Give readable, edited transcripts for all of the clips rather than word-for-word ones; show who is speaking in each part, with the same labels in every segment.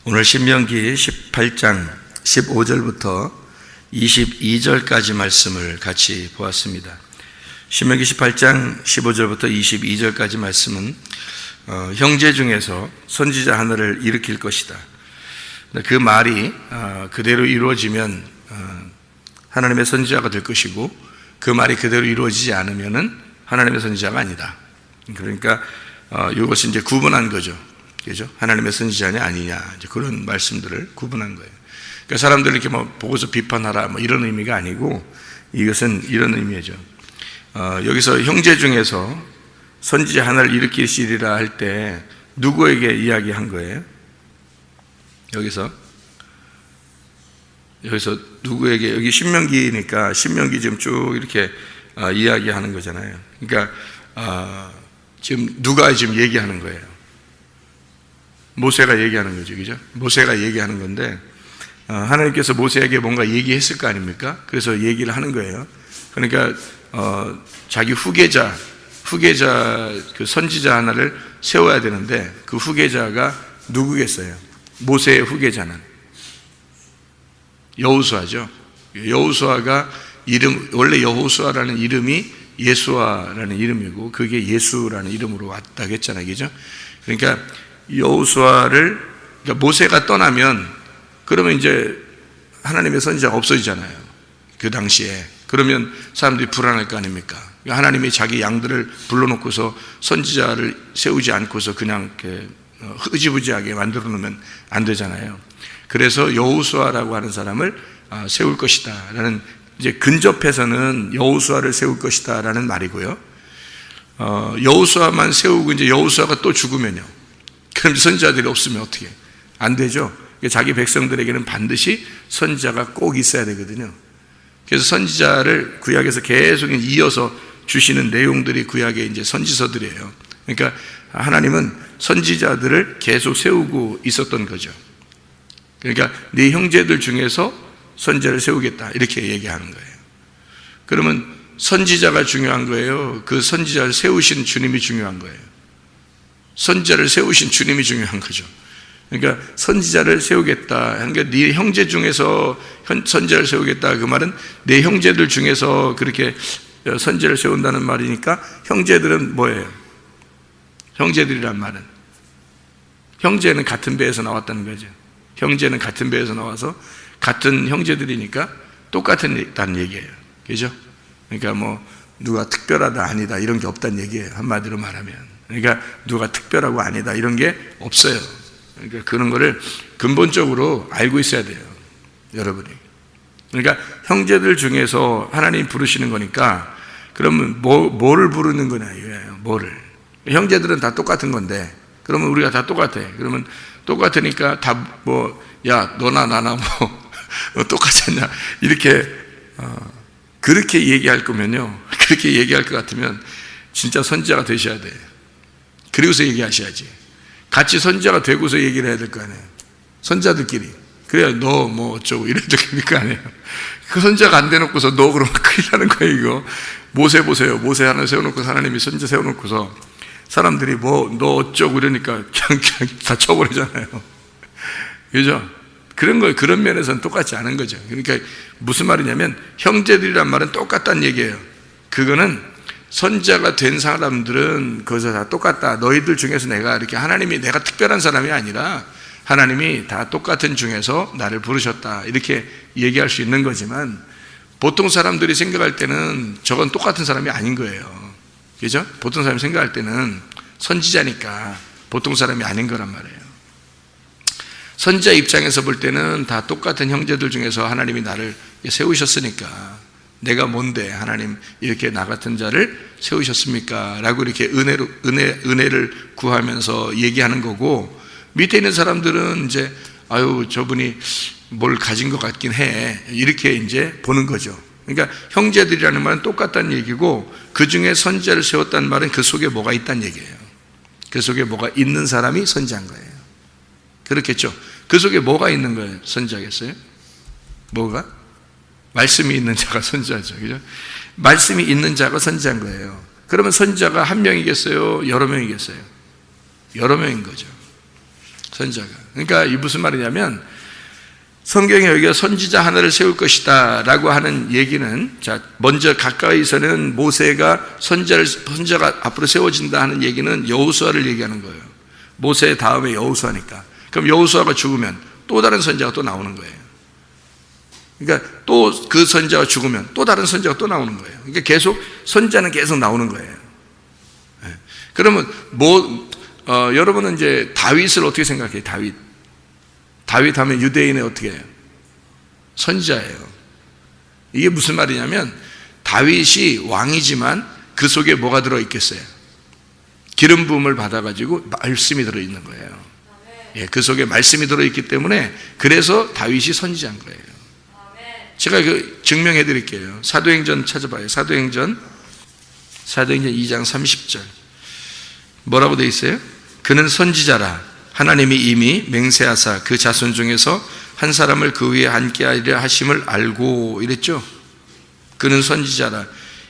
Speaker 1: 오늘 신명기 18장 15절부터 22절까지 말씀을 같이 보았습니다. 신명기 18장 15절부터 22절까지 말씀은 형제 중에서 선지자 하나를 일으킬 것이다. 그 말이 그대로 이루어지면 하나님의 선지자가 될 것이고, 그 말이 그대로 이루어지지 않으면 하나님의 선지자가 아니다. 그러니까 이것이 이제 구분한 거죠. 그죠? 하나님의 선지자냐 아니냐, 이제 그런 말씀들을 구분한 거예요. 그러니까 사람들 이렇게 보고서 비판하라 이런 의미가 아니고, 이것은 이런 의미죠. 여기서 형제 중에서 선지자 하나를 일으키시리라 할 때 누구에게 이야기한 거예요? 여기서 누구에게? 여기 신명기니까 신명기 지금 쭉 이렇게 이야기하는 거잖아요. 그러니까 지금 누가 지금 얘기하는 거예요? 모세가 얘기하는 거죠, 그죠? 모세가 얘기하는 건데, 하나님께서 모세에게 뭔가 얘기했을 거 아닙니까? 그래서 얘기를 하는 거예요. 그러니까 자기 후계자 그 선지자 하나를 세워야 되는데, 그 후계자가 누구겠어요? 모세의 후계자는 여호수아죠. 여호수아가 원래 여호수아라는 이름이 예수아라는 이름이고, 그게 예수라는 이름으로 왔다고 했잖아요, 그죠? 그러니까 여호수아를, 그러니까 모세가 떠나면 그러면 이제 하나님의 선지자가 없어지잖아요, 그 당시에. 그러면 사람들이 불안할 거 아닙니까? 그러니까 하나님이 자기 양들을 불러놓고서 선지자를 세우지 않고서 그냥 이렇게 흐지부지하게 만들어 놓으면 안 되잖아요. 그래서 여호수아라고 하는 사람을 세울 것이다 라는, 이제 근접해서는 여호수아를 세울 것이다 라는 말이고요. 여호수아만 세우고 이제 여호수아가 또 죽으면요, 그럼 선지자들이 없으면 어떻게? 안 되죠. 자기 백성들에게는 반드시 선지자가 꼭 있어야 되거든요. 그래서 선지자를 구약에서 계속 이어서 주시는 내용들이 구약의 이제 선지서들이에요. 그러니까 하나님은 선지자들을 계속 세우고 있었던 거죠. 그러니까 네 형제들 중에서 선지자를 세우겠다, 이렇게 얘기하는 거예요. 그러면 선지자가 중요한 거예요? 그 선지자를 세우신 주님이 중요한 거예요? 선지자를 세우신 주님이 중요한 거죠. 그러니까 선지자를 세우겠다, 그러니까 네 형제 중에서 선지자를 세우겠다, 그 말은 네 형제들 중에서 그렇게 선지자를 세운다는 말이니까, 형제들은 뭐예요? 형제들이란 말은, 형제는 같은 배에서 나왔다는 거죠. 형제는 같은 배에서 나와서 같은 형제들이니까 똑같다는 얘기예요, 그죠? 그러니까 누가 특별하다 아니다 이런 게 없다는 얘기예요, 한마디로 말하면. 그러니까 누가 특별하고 아니다 이런 게 없어요. 그러니까 그런 거를 근본적으로 알고 있어야 돼요, 여러분이. 그러니까 형제들 중에서 하나님 부르시는 거니까, 그러면 뭐를 부르는 거냐 이거예요. 뭐를. 형제들은 다 똑같은 건데, 그러면 우리가 다 똑같아. 그러면 똑같으니까 다 야 너나 나나 똑같았냐 이렇게 그렇게 얘기할 거면요, 그렇게 얘기할 것 같으면 진짜 선지자가 되셔야 돼. 그리고서 얘기하셔야지. 같이 선지자가 되고서 얘기를 해야 될 거 아니에요, 선지자들끼리. 그래야 너 어쩌고 이래야 될 거 아니에요. 그 선지자가 안 돼놓고서 너 그러면 큰일 나는 거예요, 이거. 모세 보세요. 모세 하나 세워놓고 하나님이 선지자 세워놓고서 사람들이 너 어쩌고 이러니까 그냥 다 쳐버리잖아요, 그죠? 그런 거, 그런 면에서는 똑같지 않은 거죠. 그러니까 무슨 말이냐면, 형제들이란 말은 똑같다는 얘기예요. 그거는 선지자가 된 사람들은 거기서 다 똑같다. 너희들 중에서 내가 특별한 사람이 아니라 하나님이 다 똑같은 중에서 나를 부르셨다, 이렇게 얘기할 수 있는 거지만, 보통 사람들이 생각할 때는 저건 똑같은 사람이 아닌 거예요, 그죠? 보통 사람이 생각할 때는 선지자니까 보통 사람이 아닌 거란 말이에요. 선지자 입장에서 볼 때는 다 똑같은 형제들 중에서 하나님이 나를 세우셨으니까, 내가 뭔데 하나님 이렇게 나 같은 자를 세우셨습니까? 라고 이렇게 은혜를 구하면서 얘기하는 거고, 밑에 있는 사람들은 이제 저분이 뭘 가진 것 같긴 해, 이렇게 이제 보는 거죠. 그러니까 형제들이라는 말은 똑같다는 얘기고, 그 중에 선지자를 세웠다는 말은 그 속에 뭐가 있다는 얘기예요. 그 속에 뭐가 있는 사람이 선지자인 거예요. 그렇겠죠? 그 속에 뭐가 있는 거예요? 선지자겠어요? 뭐가? 말씀이 있는 자가 선지자죠, 그죠? 말씀이 있는 자가 선지자인 거예요. 그러면 선지자가 한 명이겠어요? 여러 명이겠어요? 여러 명인 거죠. 선지자가. 그러니까 이 무슨 말이냐면 성경에 여기가 선지자 하나를 세울 것이다 라고 하는 얘기는, 자, 먼저 가까이서는 모세가 선지자가 앞으로 세워진다 하는 얘기는 여호수아를 얘기하는 거예요. 모세 다음에 여호수아니까. 그럼 여호수아가 죽으면 또 다른 선지자가 또 나오는 거예요. 그러니까 또 그 선지자가 죽으면 또 다른 선지자가 또 나오는 거예요. 그러니까 계속 선지자는 계속 나오는 거예요. 그러면 여러분은 이제 다윗을 어떻게 생각해요? 다윗 하면 유대인의 어떻게 해요? 선지자예요. 이게 무슨 말이냐면 다윗이 왕이지만 그 속에 뭐가 들어있겠어요? 기름 부음을 받아가지고 말씀이 들어있는 거예요. 예, 그 속에 말씀이 들어있기 때문에 그래서 다윗이 선지자인 거예요. 제가 증명해 드릴게요. 사도행전 찾아봐요. 사도행전 2장 30절 뭐라고 되어 있어요? 그는 선지자라 하나님이 이미 맹세하사 그 자손 중에서 한 사람을 그 위에 앉게 하리라 하심을 알고, 이랬죠. 그는 선지자라.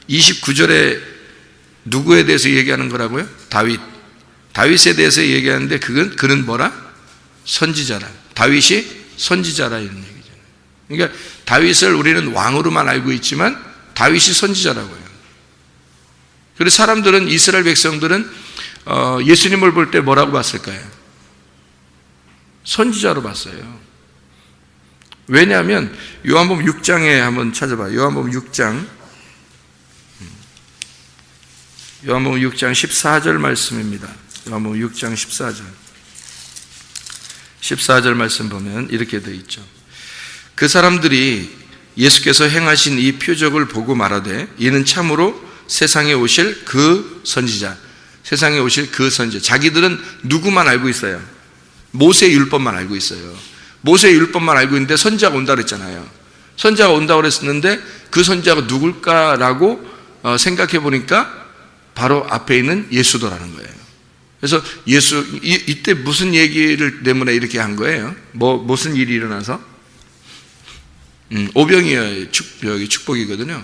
Speaker 1: 29절에 누구에 대해서 얘기하는 거라고요? 다윗에 대해서 얘기하는데 그는 뭐라? 선지자라. 다윗이 선지자라 이런 얘기잖아요. 그러니까 다윗을 우리는 왕으로만 알고 있지만 다윗이 선지자라고요. 그래서 사람들은, 이스라엘 백성들은 예수님을 볼 때 뭐라고 봤을까요? 선지자로 봤어요. 왜냐하면 요한복음 6장에 한번 찾아봐요. 요한복음 6장 14절 말씀입니다. 요한복음 6장 14절 말씀 보면 이렇게 되어 있죠. 그 사람들이 예수께서 행하신 이 표적을 보고 말하되 이는 참으로 세상에 오실 그 선지자, 세상에 오실 그 선지자. 자기들은 누구만 알고 있어요? 모세의 율법만 알고 있어요. 모세의 율법만 알고 있는데 선지자가 온다 그랬잖아요. 선지자가 온다고 그랬었는데 그 선지자가 누굴까라고 생각해 보니까 바로 앞에 있는 예수더라는 거예요. 그래서 이때 무슨 얘기를 때문에 이렇게 한 거예요? 무슨 일이 일어나서? 오병이어의 축복이거든요.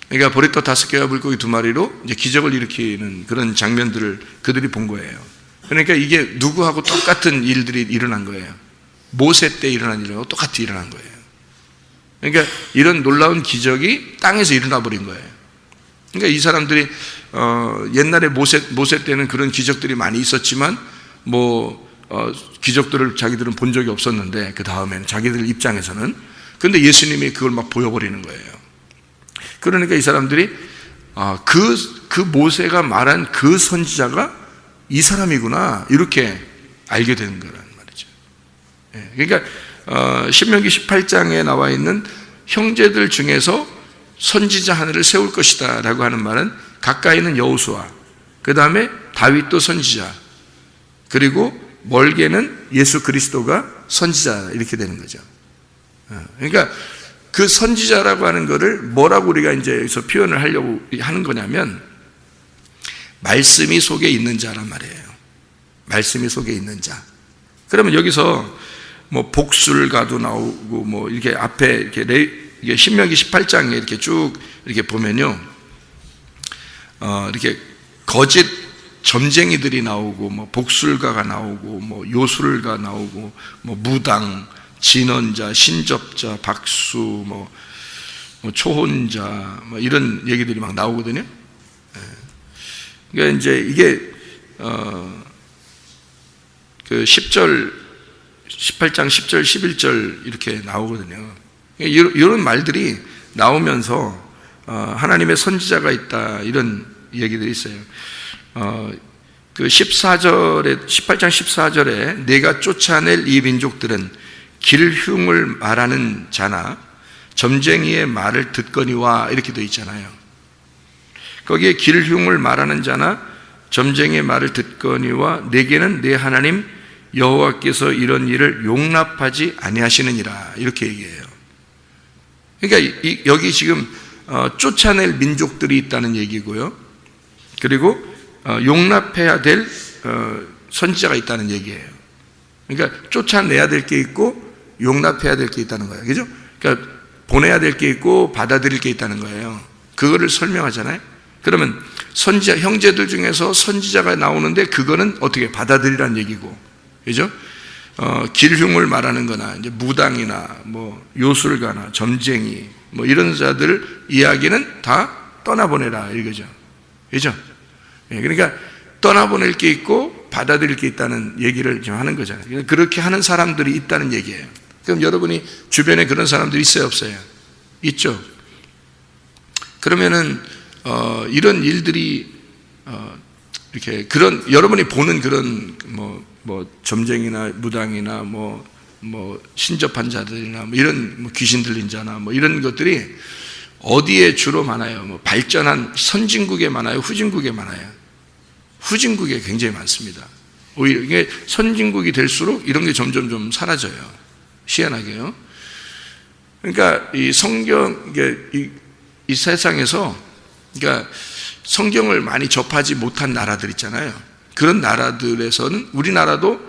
Speaker 1: 그러니까 보리떡 5개와 물고기 2마리로 이제 기적을 일으키는 그런 장면들을 그들이 본 거예요. 그러니까 이게 누구하고 똑같은 일들이 일어난 거예요. 모세 때 일어난 일하고 똑같이 일어난 거예요. 그러니까 이런 놀라운 기적이 땅에서 일어나 버린 거예요. 그러니까 이 사람들이 옛날에 모세 때는 그런 기적들이 많이 있었지만 기적들을 자기들은 본 적이 없었는데 그 다음에는 자기들 입장에서는, 근데 예수님이 그걸 막 보여버리는 거예요. 그러니까 이 사람들이 그 모세가 말한 그 선지자가 이 사람이구나 이렇게 알게 되는 거란 말이죠. 그러니까 신명기 18장에 나와 있는 형제들 중에서 선지자 하나를 세울 것이다 라고 하는 말은 가까이는 여호수아, 그 다음에 다윗도 선지자, 그리고 멀게는 예수 그리스도가 선지자, 이렇게 되는 거죠. 그러니까 그 선지자라고 하는 거를 뭐라고 우리가 이제 여기서 표현을 하려고 하는 거냐면 말씀이 속에 있는 자란 말이에요. 말씀이 속에 있는 자. 그러면 여기서 복술가도 나오고 이렇게 앞에 이게 신명기 18장에 이렇게 쭉 이렇게 보면요, 이렇게 거짓 점쟁이들이 나오고 복술가가 나오고 요술가 나오고 무당, 진언자, 신접자, 박수, 초혼자, 이런 얘기들이 막 나오거든요. 그러니까 이제 이게 그 18장 10절, 11절 이렇게 나오거든요. 이런 말들이 나오면서 하나님의 선지자가 있다 이런 얘기들이 있어요. 그 18장 14절에 내가 쫓아낼 이 민족들은 길흉을 말하는 자나 점쟁이의 말을 듣거니와 이렇게 되어 있잖아요. 거기에 길흉을 말하는 자나 점쟁이의 말을 듣거니와 내게는 내 하나님 여호와께서 이런 일을 용납하지 아니하시느니라 이렇게 얘기해요. 그러니까 여기 지금 쫓아낼 민족들이 있다는 얘기고요. 그리고 용납해야 될 선지자가 있다는 얘기예요. 그러니까 쫓아내야 될 게 있고 용납해야 될 게 있다는 거예요. 그죠? 그러니까 보내야 될 게 있고 받아들일 게 있다는 거예요. 그거를 설명하잖아요. 그러면 선지자, 형제들 중에서 선지자가 나오는데 그거는 어떻게 받아들이라는 얘기고, 그죠? 길흉을 말하는 거나 이제 무당이나 뭐 요술가나 점쟁이 뭐 이런 자들 이야기는 다 떠나보내라 이거죠. 그죠? 그러니까 떠나보낼 게 있고 받아들일 게 있다는 얘기를 지금 하는 거잖아요. 그렇게 하는 사람들이 있다는 얘기예요. 그럼 여러분이 주변에 그런 사람들이 있어요, 없어요? 있죠. 그러면은 이런 일들이 이렇게 그런 여러분이 보는 그런 뭐 점쟁이나 무당이나 뭐 신접한 자들이나 뭐 이런 뭐 귀신 들린 자나 뭐 이런 것들이 어디에 주로 많아요? 뭐 발전한 선진국에 많아요? 후진국에 많아요? 후진국에 굉장히 많습니다. 오히려 이게 선진국이 될수록 이런 게 점점 좀 사라져요. 희한하게요. 그러니까 이 성경 이 세상에서 그러니까 성경을 많이 접하지 못한 나라들 있잖아요. 그런 나라들에서는 우리나라도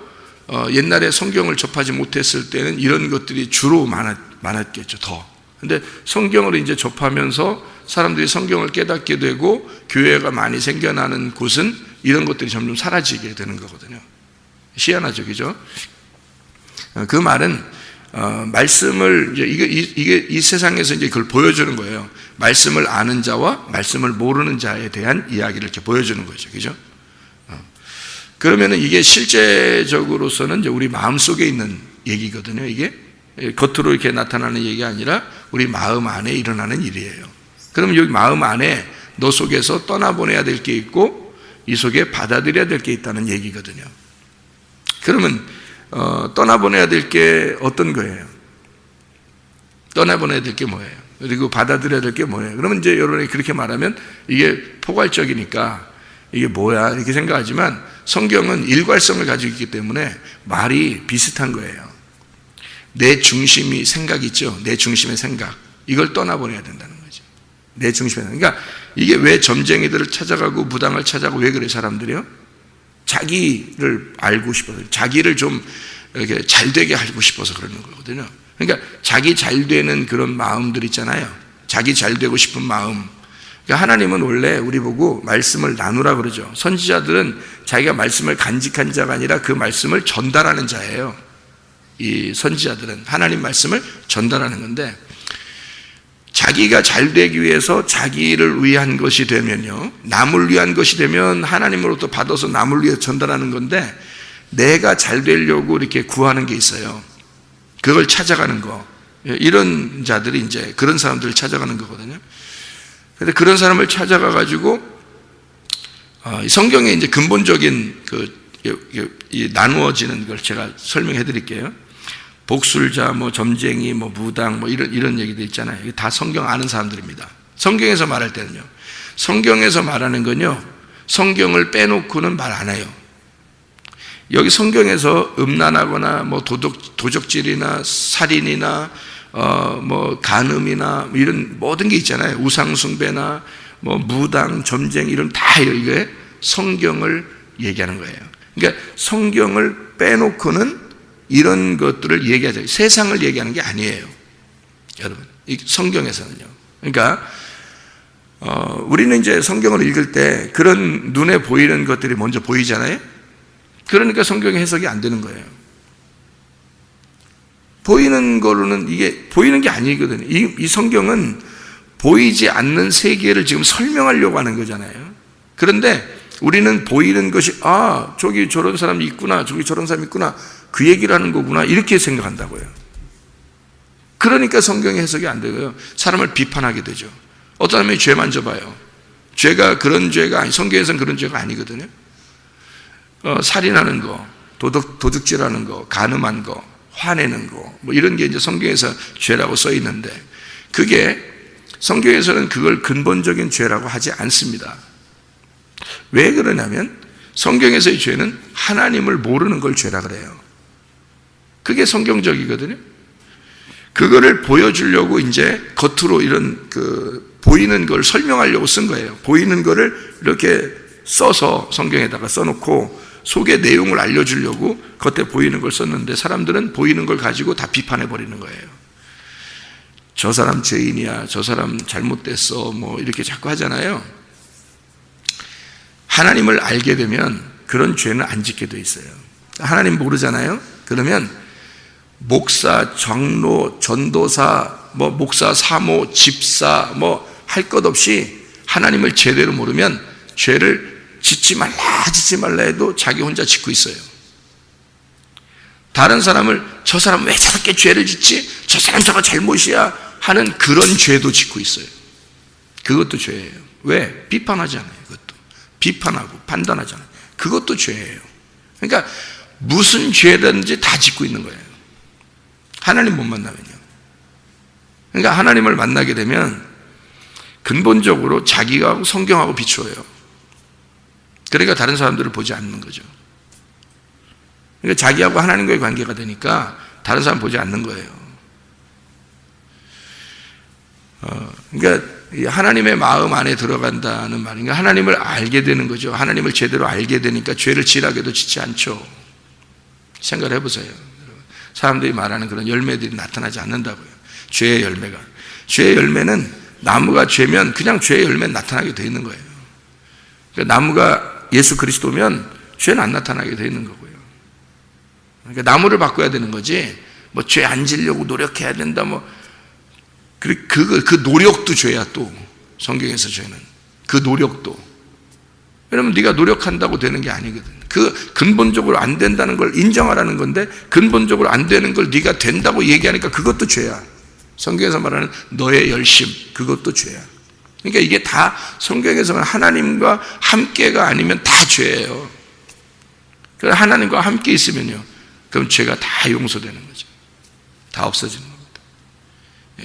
Speaker 1: 옛날에 성경을 접하지 못했을 때는 이런 것들이 주로 많았겠죠. 더. 근데 성경을 이제 접하면서 사람들이 성경을 깨닫게 되고 교회가 많이 생겨나는 곳은 이런 것들이 점점 사라지게 되는 거거든요. 희한하죠, 그죠? 그 말은 말씀을 이게 이 세상에서 이제 그걸 보여주는 거예요. 말씀을 아는 자와 말씀을 모르는 자에 대한 이야기를 이렇게 보여주는 거죠, 그죠? 그러면은 이게 실제적으로서는 이제 우리 마음 속에 있는 얘기거든요. 이게 겉으로 이렇게 나타나는 얘기가 아니라 우리 마음 안에 일어나는 일이에요. 그러면 여기 마음 안에 너 속에서 떠나보내야 될 게 있고 이 속에 받아들여야 될 게 있다는 얘기거든요. 그러면 떠나보내야 될 게 어떤 거예요? 떠나보내야 될 게 뭐예요? 그리고 받아들여야 될 게 뭐예요? 그러면 이제 여러분이 그렇게 말하면 이게 포괄적이니까 이게 뭐야 이렇게 생각하지만 성경은 일괄성을 가지고 있기 때문에 말이 비슷한 거예요. 내 중심이 생각 있죠? 내 중심의 생각 이걸 떠나보내야 된다는 거죠. 내 중심의 생각. 그러니까 이게 왜 점쟁이들을 찾아가고 무당을 찾아가고 왜 그래요 사람들이요? 자기를 알고 싶어서 자기를 좀 이렇게 잘되게 알고 싶어서 그러는 거거든요. 그러니까 자기 잘되는 그런 마음들 있잖아요. 자기 잘되고 싶은 마음. 그러니까 하나님은 원래 우리 보고 말씀을 나누라 그러죠. 선지자들은 자기가 말씀을 간직한 자가 아니라 그 말씀을 전달하는 자예요. 이 선지자들은 하나님 말씀을 전달하는 건데 자기가 잘되기 위해서 자기를 위한 것이 되면요 남을 위한 것이 되면 하나님으로부터 받아서 남을 위해 전달하는 건데 내가 잘되려고 이렇게 구하는 게 있어요. 그걸 찾아가는 거. 이런 자들이 이제 그런 사람들을 찾아가는 거거든요. 그런데 그런 사람을 찾아가 가지고 성경에 이제 근본적인 이 나누어지는 걸 제가 설명해 드릴게요. 복술자, 뭐 점쟁이, 뭐 무당, 뭐 이런 얘기도 있잖아요. 이게 다 성경 아는 사람들입니다. 성경에서 말할 때는요. 성경에서 말하는 건요. 성경을 빼놓고는 말 안 해요. 여기 성경에서 음란하거나 뭐 도적질이나 살인이나 뭐 간음이나 뭐 이런 모든 게 있잖아요. 우상숭배나 뭐 무당, 점쟁이 이런 다 이게 성경을 얘기하는 거예요. 그러니까 성경을 빼놓고는 이런 것들을 얘기하죠. 세상을 얘기하는 게 아니에요. 여러분, 이 성경에서는요. 그러니까 우리는 이제 성경을 읽을 때 그런 눈에 보이는 것들이 먼저 보이잖아요. 그러니까 성경의 해석이 안 되는 거예요. 보이는 거로는 이게 보이는 게 아니거든요. 이 성경은 보이지 않는 세계를 지금 설명하려고 하는 거잖아요. 그런데 우리는 보이는 것이 저기 저런 사람이 있구나, 저기 저런 사람이 있구나, 그 얘기를 하는 거구나 이렇게 생각한다고요. 그러니까 성경의 해석이 안 되고요. 사람을 비판하게 되죠. 어떤 사람이 죄 만져봐요. 죄가 그런 죄가 아니, 성경에서는 그런 죄가 아니거든요. 살인하는 거, 도둑질하는 거, 간음한 거, 화내는 거, 뭐 이런 게 이제 성경에서 죄라고 써 있는데 그게 성경에서는 그걸 근본적인 죄라고 하지 않습니다. 왜 그러냐면 성경에서의 죄는 하나님을 모르는 걸 죄라 그래요. 그게 성경적이거든요. 그거를 보여주려고 이제 겉으로 이런 보이는 걸 설명하려고 쓴 거예요. 보이는 거를 이렇게 써서 성경에다가 써놓고 속의 내용을 알려주려고 겉에 보이는 걸 썼는데 사람들은 보이는 걸 가지고 다 비판해버리는 거예요. 저 사람 죄인이야, 저 사람 잘못됐어, 뭐 이렇게 자꾸 하잖아요. 하나님을 알게 되면 그런 죄는 안 짓게 돼 있어요. 하나님 모르잖아요. 그러면 목사, 장로, 전도사, 목사, 사모, 집사 할 것 없이 하나님을 제대로 모르면 죄를 짓지 말라 해도 자기 혼자 짓고 있어요. 다른 사람을 저 사람 왜 저렇게 죄를 짓지? 저 사람 저거 잘못이야 하는 그런 죄도 짓고 있어요. 그것도 죄예요. 왜? 비판하지 않아요. 그것도 비판하고 판단하지 않아요. 그것도 죄예요. 그러니까 무슨 죄든지 다 짓고 있는 거예요. 하나님 못 만나면요. 그러니까 하나님을 만나게 되면 근본적으로 자기하고 성경하고 비추어요. 그러니까 다른 사람들을 보지 않는 거죠. 그러니까 자기하고 하나님과의 관계가 되니까 다른 사람 보지 않는 거예요. 그러니까 하나님의 마음 안에 들어간다는 말인가? 하나님을 알게 되는 거죠. 하나님을 제대로 알게 되니까 죄를 지라게도 짓지 않죠. 생각을 해보세요. 사람들이 말하는 그런 열매들이 나타나지 않는다고요. 죄의 열매가. 죄의 열매는 나무가 죄면 그냥 죄의 열매는 나타나게 돼 있는 거예요. 그러니까 나무가 예수 그리스도면 죄는 안 나타나게 돼 있는 거고요. 그러니까 나무를 바꿔야 되는 거지, 죄 안 지려고 노력해야 된다, 그 노력도 죄야 또. 성경에서 죄는. 그 노력도. 왜냐면 네가 노력한다고 되는 게 아니거든. 그 근본적으로 안 된다는 걸 인정하라는 건데 근본적으로 안 되는 걸 네가 된다고 얘기하니까 그것도 죄야. 성경에서 말하는 너의 열심, 그것도 죄야. 그러니까 이게 다 성경에서는 하나님과 함께가 아니면 다 죄예요. 그래서 하나님과 함께 있으면요, 그럼 죄가 다 용서되는 거죠. 다 없어지는 겁니다.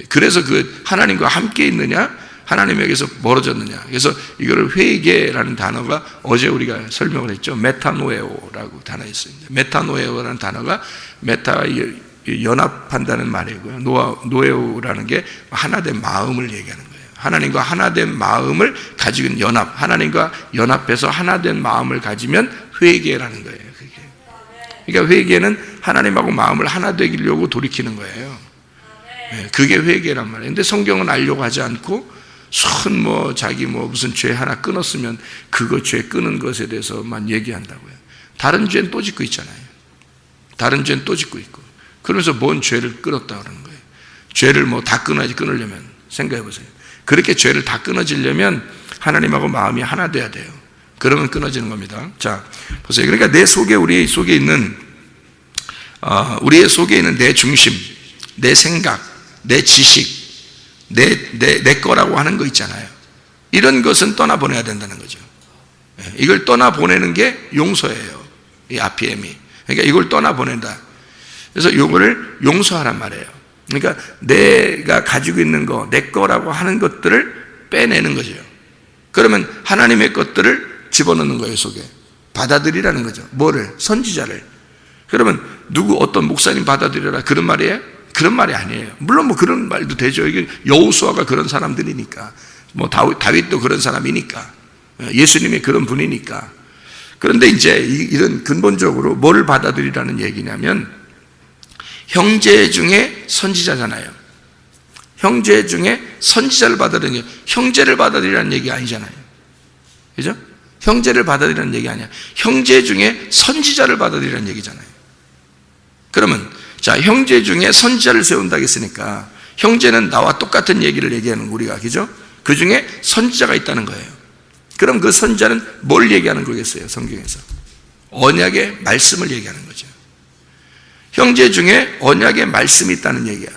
Speaker 1: 그래서 그 하나님과 함께 있느냐, 하나님에게서 멀어졌느냐. 그래서 이거를 회개라는 단어가 어제 우리가 설명을 했죠. 메타노에오라고 단어가 있습니다. 메타노에오라는 단어가 메타 연합한다는 말이고요. 노에오라는 게 하나된 마음을 얘기하는 거예요. 하나님과 하나된 마음을 가지고 있는 연합, 하나님과 연합해서 하나된 마음을 가지면 회개라는 거예요. 그게. 그러니까 회개는 하나님하고 마음을 하나 되기려고 돌이키는 거예요. 그게 회개란 말이에요. 근데 성경은 알려고 하지 않고 자기 무슨 죄 하나 끊었으면 그거 죄 끊은 것에 대해서만 얘기한다고요. 다른 죄는 또 짓고 있잖아요. 다른 죄는 또 짓고 있고. 그러면서 뭔 죄를 끊었다 그러는 거예요. 죄를 다 끊으려면 생각해 보세요. 그렇게 죄를 다 끊어지려면 하나님하고 마음이 하나 돼야 돼요. 그러면 끊어지는 겁니다. 자, 보세요. 그러니까 내 속에, 우리 속에 있는, 우리의 속에 있는 내 중심, 내 생각, 내 지식, 내 거라고 하는 거 있잖아요. 이런 것은 떠나보내야 된다는 거죠. 이걸 떠나보내는 게 용서예요. 이 RPM이. 그러니까 이걸 떠나보낸다. 그래서 이거를 용서하란 말이에요. 그러니까 내가 가지고 있는 거, 내 거라고 하는 것들을 빼내는 거죠. 그러면 하나님의 것들을 집어넣는 거예요, 속에. 받아들이라는 거죠. 뭐를? 선지자를. 그러면 어떤 목사님 받아들여라, 그런 말이에요? 그런 말이 아니에요. 물론 그런 말도 되죠. 이게 여호수아가 그런 사람들이니까, 다윗도 그런 사람이니까, 예수님이 그런 분이니까. 그런데 이제 이런 근본적으로 뭐를 받아들이라는 얘기냐면, 형제 중에 선지자잖아요. 형제 중에 선지자를 받아들이는 게 형제를 받아들이라는 얘기 아니잖아요. 그죠? 형제를 받아들이라는 얘기 아니야. 형제 중에 선지자를 받아들이라는 얘기잖아요. 그러면 자, 형제 중에 선지자를 세운다고 했으니까 형제는 나와 똑같은 얘기를 얘기하는 우리가, 그죠? 그 중에 선지자가 있다는 거예요. 그럼 그 선지자는 뭘 얘기하는 거겠어요? 성경에서 언약의 말씀을 얘기하는 거죠. 형제 중에 언약의 말씀이 있다는 얘기야.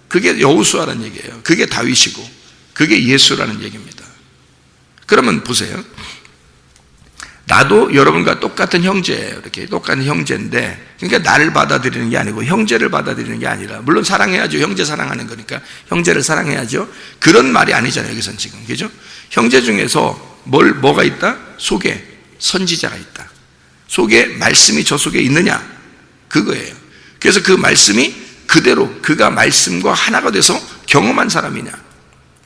Speaker 1: 그게 여호수아라는 얘기예요. 그게 다윗이고 그게 예수라는 얘기입니다. 그러면 보세요. 나도 여러분과 똑같은 형제예요. 이렇게 똑같은 형제인데, 그러니까 나를 받아들이는 게 아니고 형제를 받아들이는 게 아니라, 물론 사랑해야죠. 형제 사랑하는 거니까 형제를 사랑해야죠. 그런 말이 아니잖아요, 여기선 지금. 그죠? 형제 중에서 뭐가 있다? 속에 선지자가 있다. 속에 말씀이 저 속에 있느냐? 그거예요. 그래서 그 말씀이 그대로 그가 말씀과 하나가 돼서 경험한 사람이냐?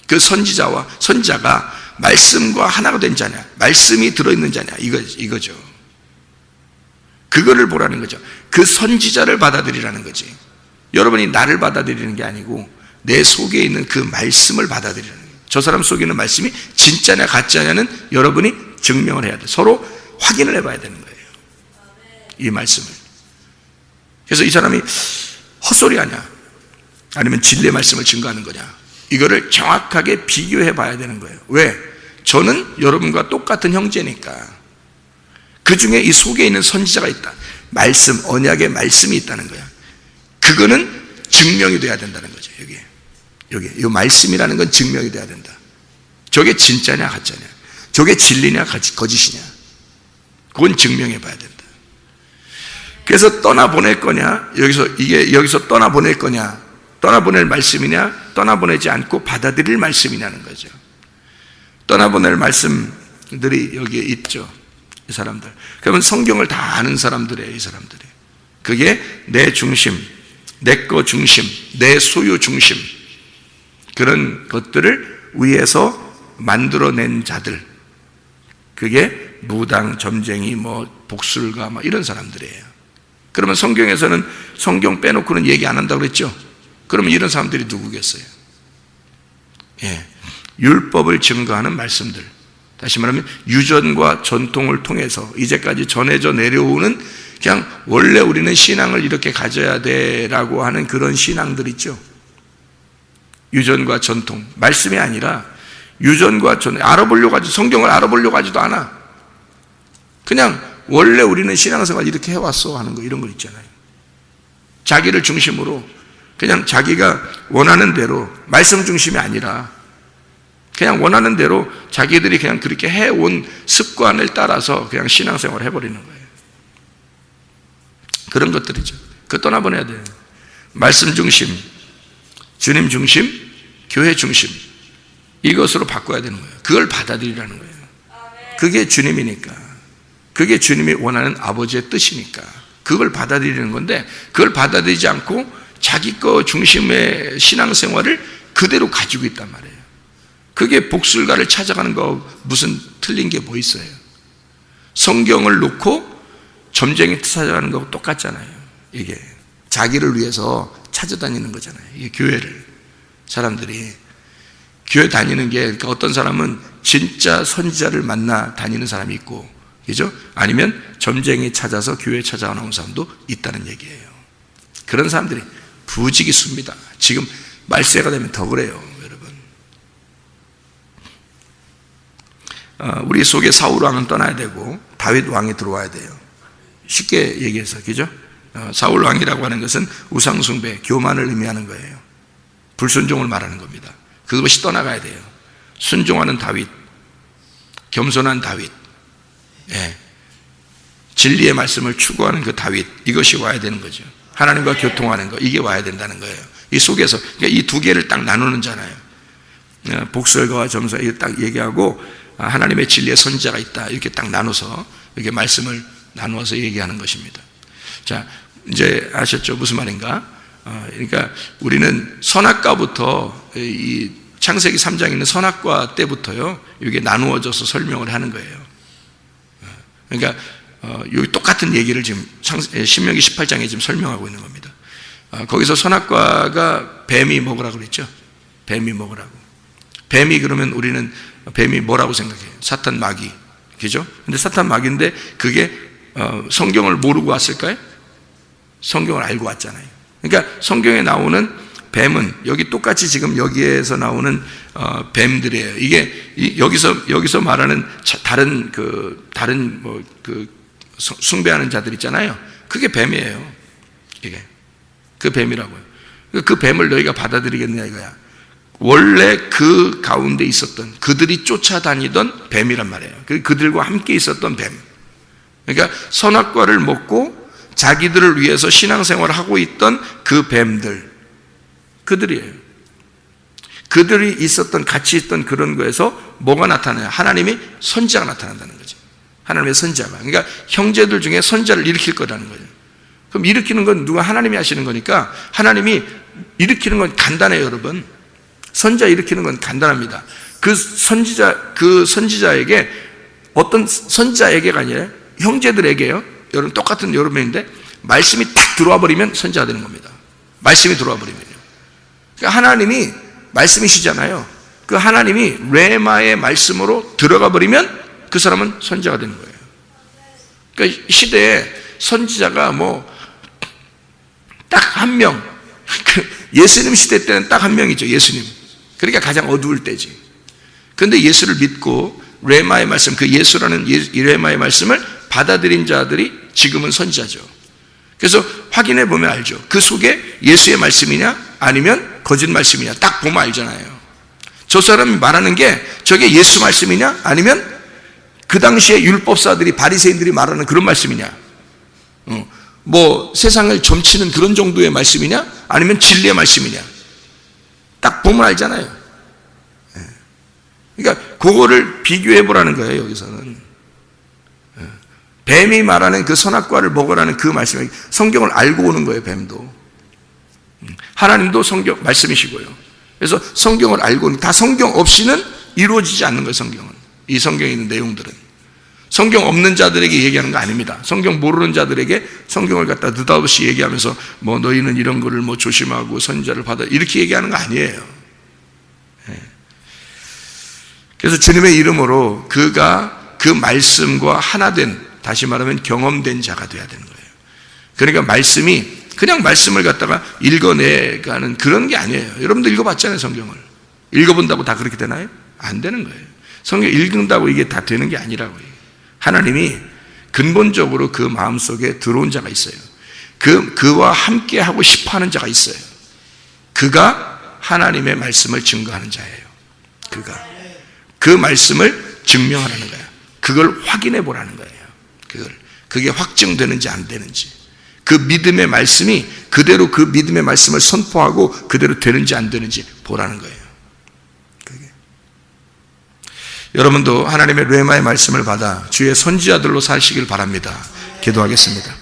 Speaker 1: 그 선지자가 말씀과 하나가 된 자냐, 말씀이 들어있는 자냐, 이거죠. 그거를 보라는 거죠. 그 선지자를 받아들이라는 거지. 여러분이 나를 받아들이는 게 아니고 내 속에 있는 그 말씀을 받아들이라는 거예요. 저 사람 속에 있는 말씀이 진짜냐 가짜냐는 여러분이 증명을 해야 돼. 서로 확인을 해봐야 되는 거예요, 이 말씀을. 그래서 이 사람이 헛소리 하냐, 아니면 진리의 말씀을 증거하는 거냐, 이거를 정확하게 비교해 봐야 되는 거예요. 왜? 저는 여러분과 똑같은 형제니까. 그 중에 이 속에 있는 선지자가 있다. 말씀, 언약의 말씀이 있다는 거야. 그거는 증명이 돼야 된다는 거죠. 여기 이 말씀이라는 건 증명이 돼야 된다. 저게 진짜냐 가짜냐, 저게 진리냐 거짓이냐, 그건 증명해 봐야 된다. 그래서 떠나보낼 거냐, 여기서 떠나보낼 거냐, 떠나보낼 말씀이냐, 떠나보내지 않고 받아들일 말씀이냐는 거죠. 떠나보낼 말씀들이 여기에 있죠, 이 사람들. 그러면 성경을 다 아는 사람들이에요, 이 사람들이. 그게 내 중심, 내 거 중심, 내 소유 중심, 그런 것들을 위해서 만들어낸 자들, 그게 무당, 점쟁이, 복술가 이런 사람들이에요. 그러면 성경에서는 성경 빼놓고는 얘기 안 한다고 그랬죠? 그러면 이런 사람들이 누구겠어요? 율법을 증거하는 말씀들, 다시 말하면 유전과 전통을 통해서 이제까지 전해져 내려오는, 그냥 원래 우리는 신앙을 이렇게 가져야 돼라고 하는 그런 신앙들 있죠. 유전과 전통, 말씀이 아니라 유전과 전통, 알아보려고 하지, 성경을 알아보려고 하지도 않아. 그냥 원래 우리는 신앙생활 이렇게 해왔어 하는 거, 이런 거 있잖아요. 자기를 중심으로 그냥 자기가 원하는 대로, 말씀 중심이 아니라 그냥 원하는 대로 자기들이 그냥 그렇게 해온 습관을 따라서 그냥 신앙생활을 해버리는 거예요. 그런 것들이죠. 그거 떠나보내야 돼요. 말씀 중심, 주님 중심, 교회 중심, 이것으로 바꿔야 되는 거예요. 그걸 받아들이라는 거예요. 그게 주님이니까, 그게 주님이 원하는 아버지의 뜻이니까 그걸 받아들이는 건데, 그걸 받아들이지 않고 자기 거 중심의 신앙생활을 그대로 가지고 있단 말이에요. 그게 복술가를 찾아가는 거 무슨 틀린 게 뭐 있어요? 성경을 놓고 점쟁이 찾아가는 거하고 똑같잖아요. 이게 자기를 위해서 찾아다니는 거잖아요. 이게 교회를, 사람들이 교회 다니는 게, 그러니까 어떤 사람은 진짜 선지자를 만나 다니는 사람이 있고, 그죠? 아니면 점쟁이 찾아서 교회 찾아오는 사람도 있다는 얘기예요. 그런 사람들이 부지기수입니다. 지금 말세가 되면 더 그래요, 여러분. 우리 속에 사울 왕은 떠나야 되고 다윗 왕이 들어와야 돼요. 쉽게 얘기해서, 그죠? 사울 왕이라고 하는 것은 우상숭배, 교만을 의미하는 거예요. 불순종을 말하는 겁니다. 그것이 떠나가야 돼요. 순종하는 다윗, 겸손한 다윗, 진리의 말씀을 추구하는 그 다윗, 이것이 와야 되는 거죠. 하나님과 교통하는 거, 이게 와야 된다는 거예요. 이 속에서, 그러니까 이 두 개를 딱 나누는잖아요. 복술가와 점사, 이거 딱 얘기하고, 하나님의 진리의 선지자가 있다, 이렇게 딱 나눠서 이렇게 말씀을 나누어서 얘기하는 것입니다. 자, 이제 아셨죠? 무슨 말인가? 그러니까 우리는 선악과부터, 이 창세기 3장에 있는 선악과 때부터요, 이게 나누어져서 설명을 하는 거예요. 그러니까 여기 똑같은 얘기를 지금 신명기 18장에 지금 설명하고 있는 겁니다. 거기서 선악과가 뱀이 먹으라고 그랬죠. 뱀이 먹으라고. 뱀이, 그러면 우리는 뱀이 뭐라고 생각해요? 사탄 마귀, 그죠? 근데 사탄 마귀인데 그게 성경을 모르고 왔을까요? 성경을 알고 왔잖아요. 그러니까 성경에 나오는 뱀은 여기 똑같이 지금 여기에서 나오는 뱀들이에요. 이게 여기서 말하는 다른 숭배하는 자들 있잖아요. 그게 뱀이에요. 이게 그 뱀이라고요. 그 뱀을 너희가 받아들이겠느냐 이거야. 원래 그 가운데 있었던, 그들이 쫓아다니던 뱀이란 말이에요. 그들과 함께 있었던 뱀. 그러니까 선악과를 먹고 자기들을 위해서 신앙생활을 하고 있던 그 뱀들, 그들이에요. 그들이 있었던, 같이 있던 그런 거에서 뭐가 나타나요? 하나님이 선지자가 나타난다는 거죠. 하나님의 선지자가. 그러니까 형제들 중에 선지자를 일으킬 거라는 거예요. 그럼 일으키는 건 누가? 하나님이 하시는 거니까, 하나님이 일으키는 건 간단해요, 여러분. 선지자 일으키는 건 간단합니다. 그 선지자에게, 어떤 선지자에게가 아니라 형제들에게요, 여러분 똑같은 여러분인데 말씀이 딱 들어와 버리면 선지자가 되는 겁니다. 말씀이 들어와 버리면요. 그러니까 하나님이 말씀이시잖아요. 그 하나님이 레마의 말씀으로 들어가 버리면 그 사람은 선지자가 되는 거예요. 그러니까 시대에 선지자가 딱 한 명. 예수님 시대 때는 딱 한 명이죠. 예수님. 그러니까 가장 어두울 때지. 그런데 예수를 믿고 레마의 말씀, 그 예수라는 이 레마의 말씀을 받아들인 자들이 지금은 선지자죠. 그래서 확인해 보면 알죠. 그 속에 예수의 말씀이냐 아니면 거짓 말씀이냐 딱 보면 알잖아요. 저 사람이 말하는 게 저게 예수 말씀이냐 아니면 그 당시에 율법사들이 바리새인들이 말하는 그런 말씀이냐, 뭐 세상을 점치는 그런 정도의 말씀이냐 아니면 진리의 말씀이냐 딱 보면 알잖아요. 그러니까 그거를 비교해 보라는 거예요. 여기서는 뱀이 말하는 그 선악과를 먹으라는 그 말씀이 성경을 알고 오는 거예요. 뱀도 하나님도 성경 말씀이시고요. 그래서 성경을 알고, 다 성경 없이는 이루어지지 않는 거예요. 성경은, 이 성경에 있는 내용들은 성경 없는 자들에게 얘기하는 거 아닙니다. 성경 모르는 자들에게 성경을 갖다 느닷없이 얘기하면서 뭐 너희는 이런 거를 뭐 조심하고 선지자를 받아 이렇게 얘기하는 거 아니에요. 그래서 주님의 이름으로 그가 그 말씀과 하나 된, 다시 말하면 경험된 자가 돼야 되는 거예요. 그러니까 말씀이 그냥 말씀을 갖다가 읽어내가는 그런 게 아니에요. 여러분들 읽어봤잖아요. 성경을 읽어본다고 다 그렇게 되나요? 안 되는 거예요. 성경 읽는다고 이게 다 되는 게 아니라고요. 하나님이 근본적으로 그 마음속에 들어온 자가 있어요. 그와 함께 하고 싶어하는 자가 있어요. 그가 하나님의 말씀을 증거하는 자예요. 그가 그 말씀을 증명하라는 거예요. 그걸 확인해 보라는 거예요. 그게 확증되는지 안 되는지, 그 믿음의 말씀이 그대로 그 믿음의 말씀을 선포하고 그대로 되는지 안 되는지 보라는 거예요. 여러분도 하나님의 레마의 말씀을 받아 주의 선지자들로 사시길 바랍니다. 기도하겠습니다.